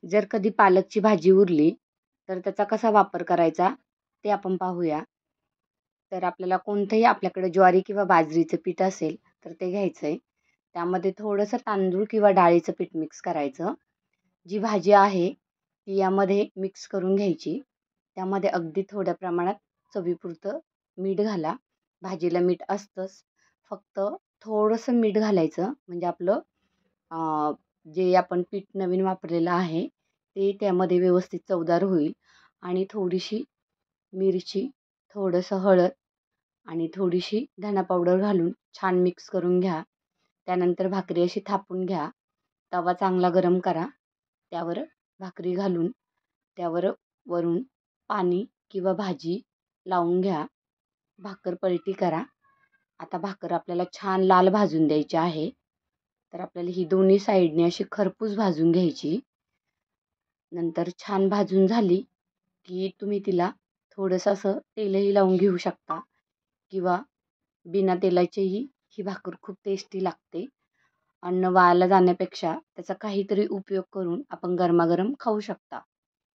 जर कधी पालकची भाजी उरली तर त्याचा कसा वापर करायचा ते आपण पाहूया. तर आपल्याला कोणतंही आपल्याकडे ज्वारी किंवा बाजरीचं पीठ असेल तर ते घ्यायचं आहे. त्यामध्ये थोडंसं तांदूळ किंवा डाळीचं पीठ मिक्स करायचं. जी भाजी आहे ती यामध्ये मिक्स करून घ्यायची. त्यामध्ये अगदी थोड्या प्रमाणात चवीपुरतं मीठ घाला. भाजीला मीठ असतंच. फक्त थोडंसं मीठ घालायचं म्हणजे आपलं जे आपण पीठ नवीन वापरलेलं आहे ते त्यामध्ये व्यवस्थित चवदार होईल. आणि थोडीशी मिरची, थोडंसं हळद आणि थोडीशी धना पावडर घालून छान मिक्स करून घ्या. त्यानंतर भाकरी अशी थापून घ्या. तवा चांगला गरम करा. त्यावर भाकरी घालून त्यावर वरून पाणी किंवा भाजी लावून घ्या. भाकर पलटी करा. आता भाकर आपल्याला छान लाल भाजून द्यायची आहे. तर आपल्याला ही दोन्ही साईडने अशी खरपूस भाजून घ्यायची. नंतर छान भाजून झाली की तुम्ही तिला थोडंसं असं तेलही लावून घेऊ शकता किंवा बिना तेलाचीही ही भाकर खूप टेस्टी लागते. अन्न वायाला जाण्यापेक्षा त्याचा काहीतरी उपयोग करून आपण गरमागरम खाऊ शकता.